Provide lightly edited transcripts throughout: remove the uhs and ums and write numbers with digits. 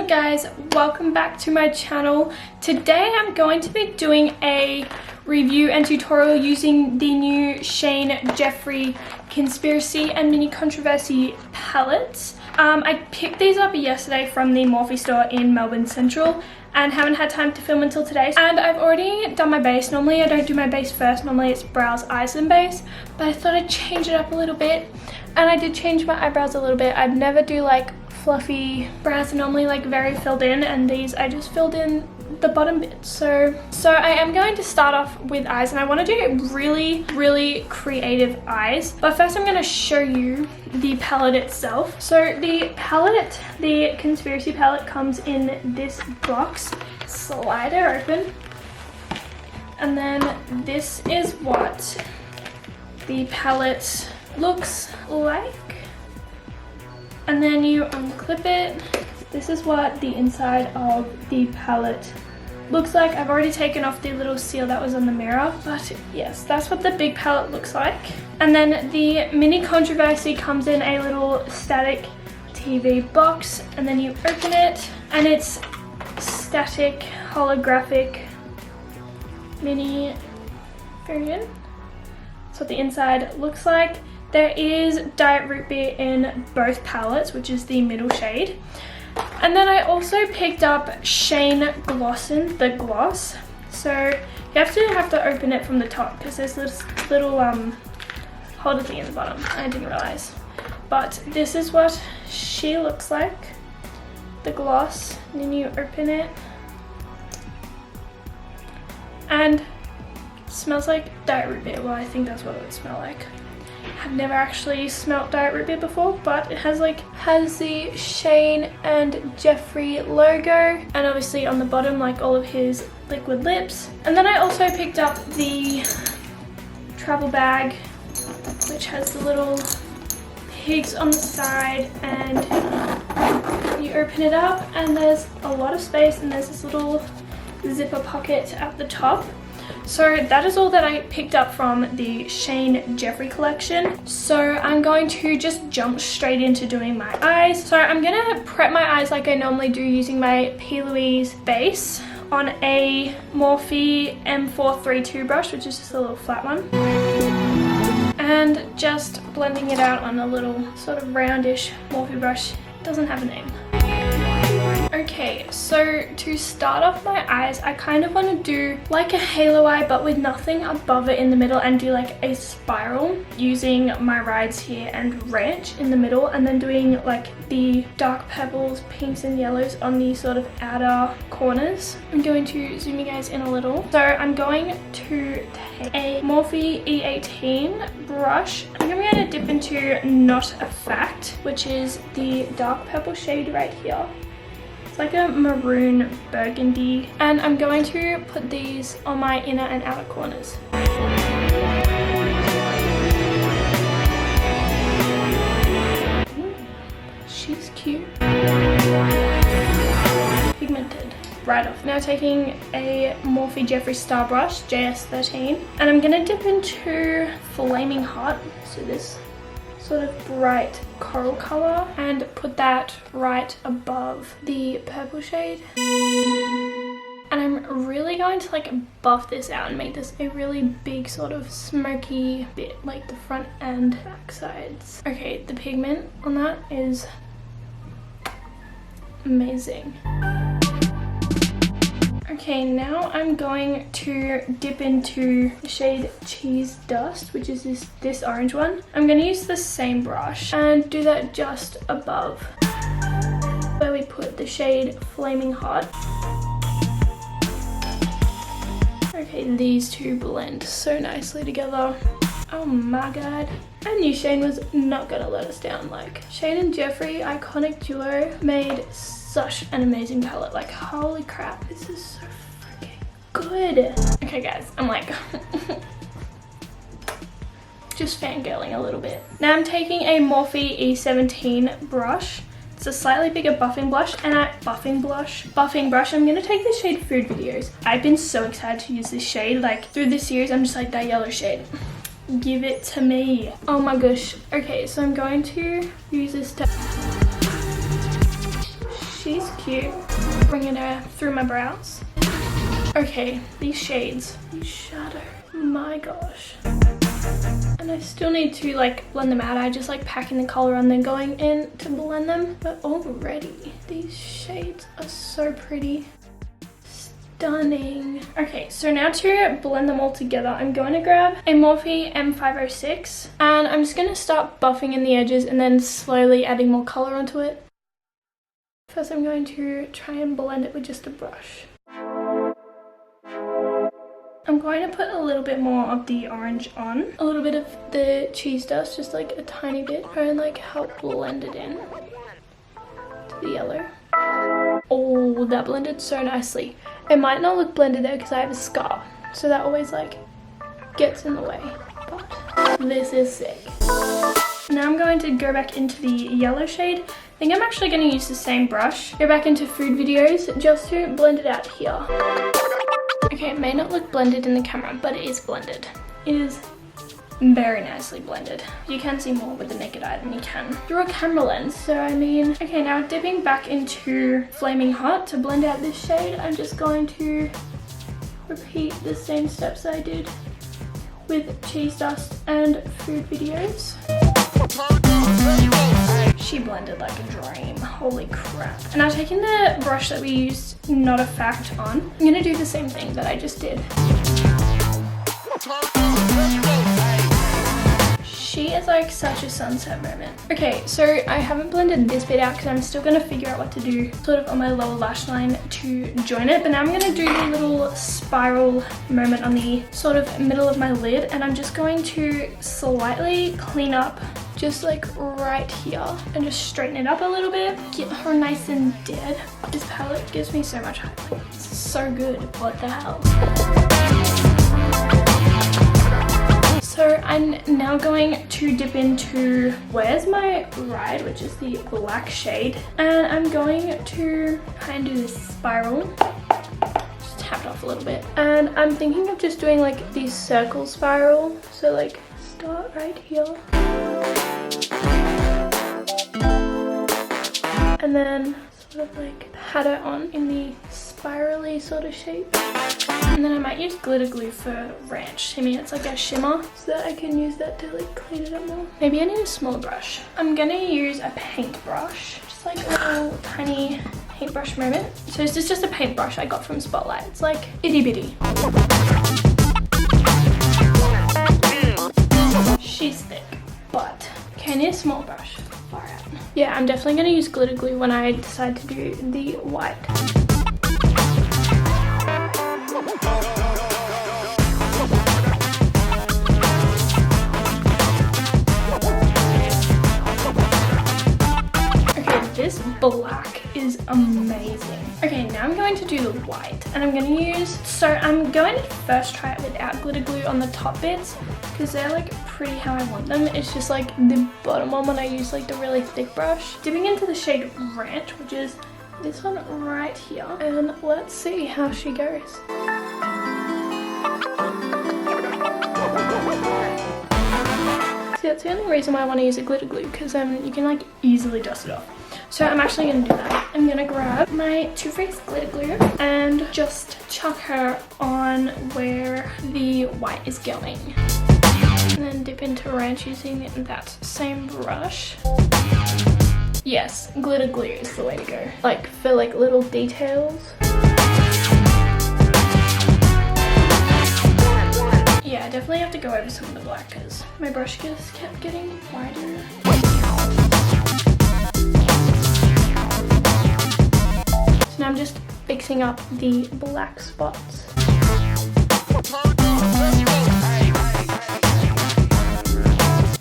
guys, welcome back to my channel. Today I'm going to be doing a review and tutorial using the new Jeffree Conspiracy and Mini Controversy palettes. I picked these up yesterday from the Morphe store in Melbourne Central and haven't had time to film until today. And I've already done my base. Normally I don't do my base first, normally it's brows, eyes and base, but I thought I'd change it up a little bit. And I did change my eyebrows a little bit. I'd never do like fluffy brows, are normally like very filled in, and these I just filled in the bottom bit. So I am going to start off with eyes, and I want to do really creative eyes, but first I'm going to show you the palette itself. So the palette, the Conspiracy palette, comes in this box. Slider open, and then this is what the palette looks like. And then you unclip it. This is what the inside of the palette looks like. I've already taken off the little seal that was on the mirror, but yes, that's what the big palette looks like. And then the Mini Controversy comes in a little static TV box, and then you open it, and it's static holographic mini version. That's what the inside looks like. There is Diet Root Beer in both palettes, which is the middle shade. And then I also picked up Shane Glossin, the gloss. So you have to open it from the top because there's this little holder thing in the bottom. I didn't realize. But this is what she looks like, the gloss. And then you open it, and it smells like Diet Root Beer. Well, I think that's what it would smell like. I've never actually smelt Diet Root Beer before, but it has the Shane and Jeffree logo, and obviously on the bottom like all of his liquid lips. And then I also picked up the travel bag, which has the little pigs on the side, and you open it up and there's a lot of space, and there's this little zipper pocket at the top. So that is all that I picked up from the Jeffree collection. So I'm going to just jump straight into doing my eyes. So I'm gonna prep my eyes like I normally do using my P. Louise base on a Morphe M432 brush, which is just a little flat one. And just blending it out on a little sort of roundish Morphe brush. It doesn't have a name. Okay, so to start off my eyes, I kind of want to do like a halo eye, but with nothing above it in the middle, and do like a spiral using my Rides here and Ranch in the middle, and then doing like the dark purples, pinks and yellows on the sort of outer corners. I'm going to zoom you guys in a little. So I'm going to take a Morphe E18 brush. I'm going to dip into Not a Fact, which is the dark purple shade right here. Like a maroon burgundy, and I'm going to put these on my inner and outer corners. She's cute. Pigmented. Right off. Now taking a Morphe Jeffree Star Brush, JS13, and I'm gonna dip into Flaming Hot, so this sort of bright coral color, and put that right above the purple shade. And I'm really going to like buff this out and make this a really big sort of smoky bit, like the front and back sides. Okay, the pigment on that is amazing. Okay, now I'm going to dip into the shade Cheese Dust, which is this orange one. I'm going to use the same brush and do that just above where we put the shade Flaming Hot. Okay, these two blend so nicely together. Oh my god. I knew Shane was not going to let us down. Like, Shane and Jeffree, iconic duo, made such an amazing palette. Like, holy crap, this is so freaking good. Okay guys, I'm like just fangirling a little bit. Now I'm taking a Morphe E17 brush. It's a slightly bigger buffing brush, and buffing brush. I'm gonna take the shade Food Videos. I've been so excited to use this shade. Like, through this series, I'm just like, that yellow shade, give it to me. Oh my gosh. Okay, so I'm going to use this to She's cute. Bringing her through my brows. Okay, these shades, these shadow, my gosh. And I still need to like blend them out. I just like packing the color and then going in to blend them. But already, these shades are so pretty. Stunning. Okay, so now to blend them all together, I'm going to grab a Morphe M506 and I'm just going to start buffing in the edges and then slowly adding more color onto it. First, I'm going to try and blend it with just a brush. I'm going to put a little bit more of the orange on, a little bit of the cheese dust, just like a tiny bit, and like help blend it in to the yellow. Oh, that blended so nicely. It might not look blended there because I have a scar, so that always like gets in the way, but this is sick. Now I'm going to go back into the yellow shade. I think I'm actually going to use the same brush. Go back into food videos just to blend it out here. Okay, it may not look blended in the camera, but it is blended. It is very nicely blended. You can see more with the naked eye than you can through a camera lens. So I mean, okay, now dipping back into Flaming Hot to blend out this shade, I'm just going to repeat the same steps I did with cheese dust and food videos. She blended like a dream, holy crap. And now taking the brush that we used Not a Fact on, I'm gonna do the same thing that I just did. She is like such a sunset moment. Okay, so I haven't blended this bit out because I'm still gonna figure out what to do sort of on my lower lash line to join it. But now I'm gonna do the little spiral moment on the sort of middle of my lid, and I'm just going to slightly clean up just like right here and just straighten it up a little bit, get her nice and dead. This palette gives me so much highlight. It's so good, what the hell. So I'm now going to dip into Where's My Ride, which is the black shade, and I'm going to try and do this spiral. Just tap it off a little bit, and I'm thinking of just doing like the circle spiral, so like start right here and then sort of like pat it on in the spirally sort of shape. And then I might use glitter glue for ranch. I mean, it's like a shimmer, so that I can use that to like clean it up more. Maybe I need a smaller brush. I'm gonna use a paintbrush, just like a little tiny paintbrush moment. So this is just a paintbrush I got from Spotlight. It's like itty bitty. She's thick, but okay, I need a small brush. Far out. Yeah, I'm definitely gonna use glitter glue when I decide to do the white. This black is amazing. Okay, now I'm going to do the white, and I'm going to use, so I'm going to first try it without glitter glue on the top bits because they're like pretty how I want them. It's just like the bottom one when I use like the really thick brush. Dipping into the shade Ranch, which is this one right here, and let's see how she goes. See, that's the only reason why I want to use a glitter glue, because you can like easily dust it off. So I'm actually going to do that. I'm going to grab my Too Faced glitter glue and just chuck her on where the white is going. And then dip into Ranch using that same brush. Yes, glitter glue is the way to go. Like for like little details. Yeah, I definitely have to go over some of the black because my brush just kept getting wider. So now I'm just fixing up the black spots.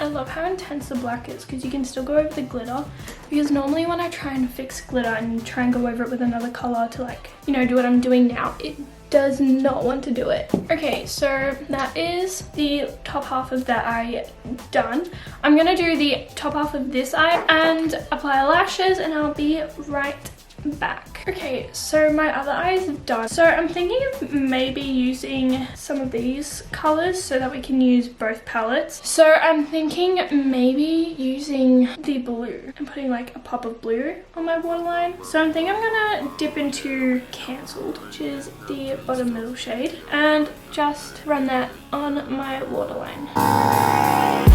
I love how intense the black is because you can still go over the glitter, because normally when I try and fix glitter and try and go over it with another color to like, you know, do what I'm doing now, it does not want to do it. Okay, so that is the top half of that eye done. I'm gonna do the top half of this eye and apply lashes, and I'll be right back. Okay, so my other eye is done. So I'm thinking of maybe using some of these colors so that we can use both palettes. So I'm thinking maybe using the blue and putting like a pop of blue on my waterline. So I'm thinking I'm gonna dip into Cancelled, which is the bottom middle shade, and just run that on my waterline.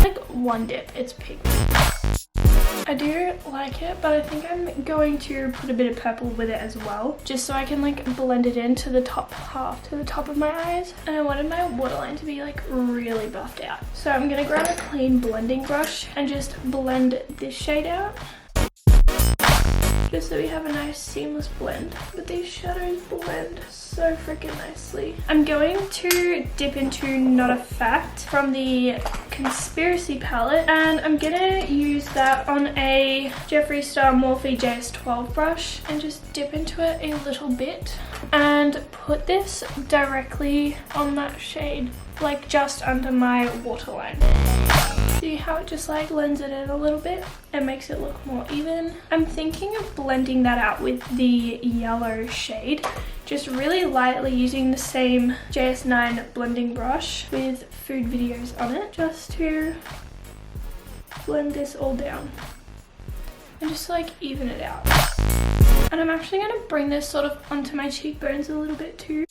Like one dip, it's pink. I do like it, but I think I'm going to put a bit of purple with it as well, just so I can like blend it into the top half, to the top of my eyes. And I wanted my waterline to be like really buffed out. So I'm gonna grab a clean blending brush and just blend this shade out, just so we have a nice seamless blend. But these shadows blend so freaking nicely. I'm going to dip into Not a Fact from the Conspiracy palette, and I'm gonna use that on a Jeffree Star Morphe JS12 brush and just dip into it a little bit and put this directly on that shade, like just under my waterline. See how it just like blends it in a little bit and makes it look more even. I'm thinking of blending that out with the yellow shade, just really lightly using the same JS9 blending brush with food videos on it, just to blend this all down and just like even it out. And I'm actually going to bring this sort of onto my cheekbones a little bit too,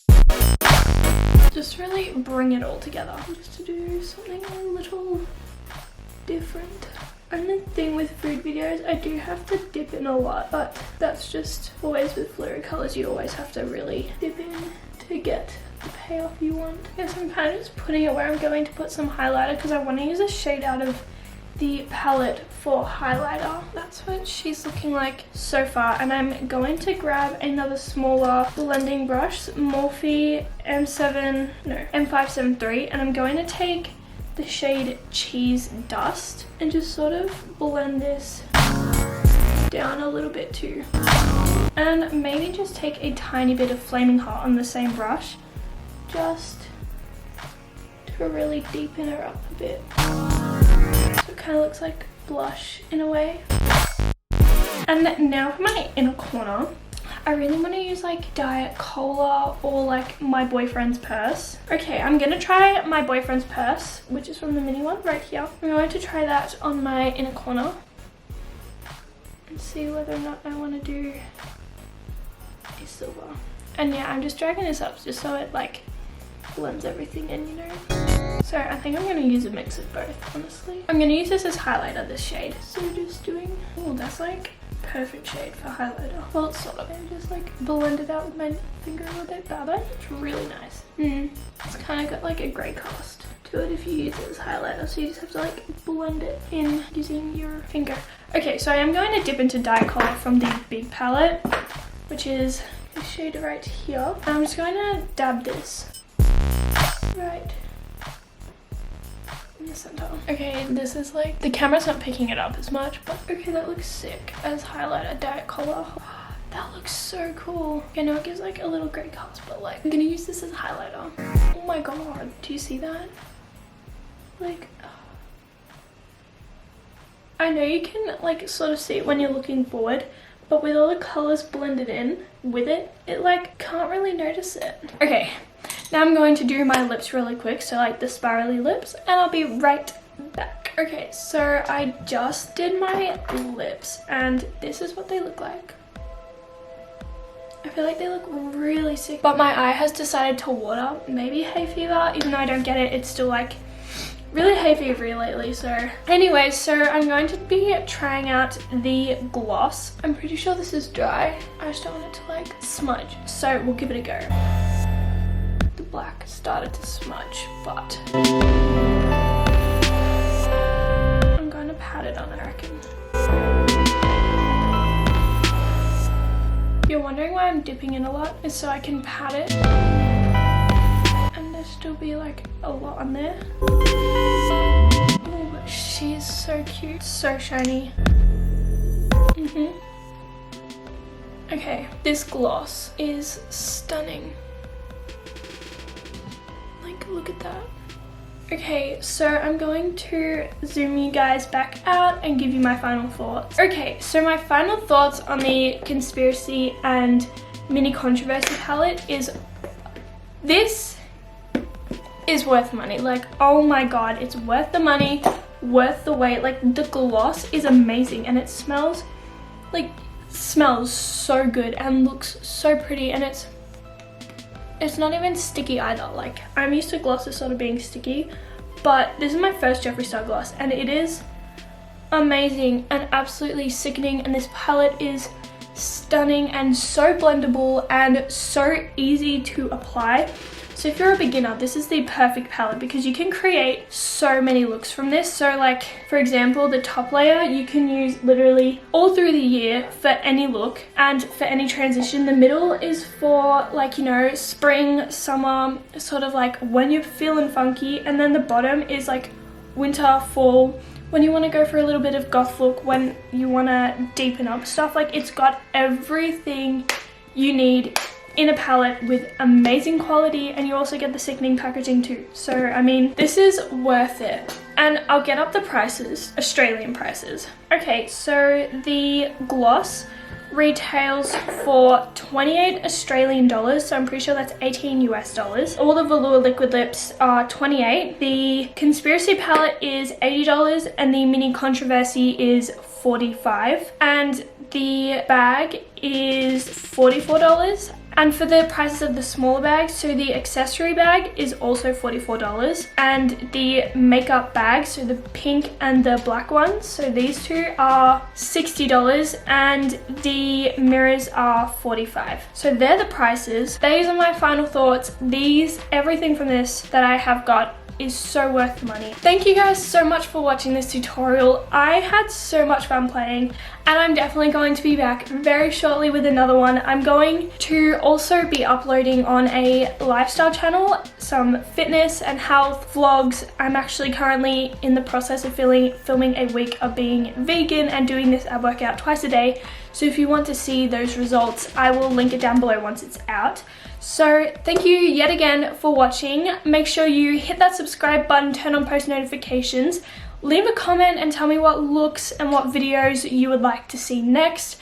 just really bring it all together, just to do something a little different. And the thing with food videos, I do have to dip in a lot, but that's just always with fluid colors. You always have to really dip in to get the payoff you want. Yes, I'm kind of just putting it where I'm going to put some highlighter, because I want to use a shade out of the palette for highlighter. That's what she's looking like so far. And I'm going to grab another smaller blending brush, Morphe M573, and I'm going to take the shade Cheese Dust and just sort of blend this down a little bit too. And maybe just take a tiny bit of Flaming Hot on the same brush, just to really deepen her up a bit. So it kind of looks like blush in a way. And now for my inner corner, I really want to use like Diet Cola or like My Boyfriend's Purse. Okay, I'm gonna try My Boyfriend's Purse, which is from the mini one right here. I'm going to try that on my inner corner and see whether or not I want to do a silver. And yeah, I'm just dragging this up just so it like blends everything in, you know. So I think I'm going to use a mix of both, honestly. I'm going to use this as highlighter, this shade. So just doing, oh, that's like perfect shade for highlighter. Well, it's sort of, and just like blend it out with my finger a little bit. But it's really nice. It's kind of got like a grey cast to it if you use it as highlighter. So you just have to like blend it in using your finger. Okay, so I am going to dip into Diet Cola from the big palette, which is this shade right here. I'm just going to dab this right in the center. Okay, this is like, the camera's not picking it up as much, but okay, that looks sick as highlighter. Diet Cola. That looks so cool. I know it gives like a little grey cast, but like I'm gonna use this as highlighter. Oh my god, do you see that? Like, I know you can like sort of see it when you're looking forward, but with all the colors blended in with it, it like can't really notice it. Okay, now I'm going to do my lips really quick, so like the spirally lips, and I'll be right back. Okay, so I just did my lips and this is what they look like. I feel like they look really sick, but my eye has decided to water. Maybe hay fever, even though I don't get it, it's still like really hay fevery lately. So anyway, so I'm going to be trying out the gloss. I'm pretty sure this is dry. I just don't want it to like smudge, so we'll give it a go. The black started to smudge, but I'm going to pat it on, I reckon. If you're wondering why I'm dipping in a lot, is so I can pat it and there still be like a lot on there. Oh, but she's so cute, so shiny. Okay, this gloss is stunning. Like, look at that. Okay, so I'm going to zoom you guys back out and give you my final thoughts. Okay, so my final thoughts on the Conspiracy and Mini Controversy palette is this is worth money. Like, oh my god, it's worth the money, worth the wait. Like, the gloss is amazing and it smells so good and looks so pretty, and it's not even sticky either. Like, I'm used to glosses sort of being sticky, but this is my first Jeffree Star gloss and it is amazing and absolutely sickening, and this palette is stunning and so blendable and so easy to apply. So if you're a beginner, this is the perfect palette because you can create so many looks from this. So like, for example, the top layer you can use literally all through the year for any look and for any transition. The middle is for, like, you know, spring, summer, sort of like when you're feeling funky, and then the bottom is like winter, fall, when you want to go for a little bit of goth look, when you want to deepen up stuff. Like, it's got everything you need in a palette with amazing quality, and you also get the sickening packaging too. So I mean, this is worth it. And I'll get up the prices, Australian prices. Okay, so the gloss retails for 28 Australian dollars, so I'm pretty sure that's 18 US dollars. All the velour liquid lips are 28. The Conspiracy palette is $80 and the Mini Controversy is $45, and the bag is $44. And for the prices of the smaller bags, so the accessory bag is also $44, and the makeup bag, so the pink and the black ones, so these two are $60, and the mirrors are $45. So they're the prices. These are my final thoughts. Everything from this that I have got is so worth the money. Thank you guys so much for watching this tutorial. I had so much fun playing, and I'm definitely going to be back very shortly with another one. I'm going to also be uploading on a lifestyle channel some fitness and health vlogs. I'm actually currently in the process of filming a week of being vegan and doing this ab workout twice a day. So if you want to see those results, I will link it down below once it's out. So thank you yet again for watching. Make sure you hit that subscribe button, turn on post notifications, leave a comment and tell me what looks and what videos you would like to see next.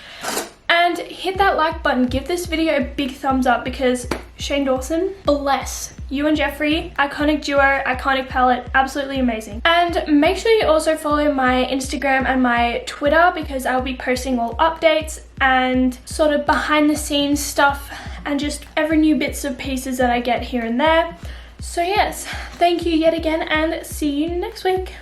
And hit that like button, give this video a big thumbs up because Shane Dawson, bless you and Jeffree, iconic duo, iconic palette, absolutely amazing. And make sure you also follow my Instagram and my Twitter because I'll be posting all updates and sort of behind the scenes stuff and just every new bits of pieces that I get here and there. So yes, thank you yet again and see you next week.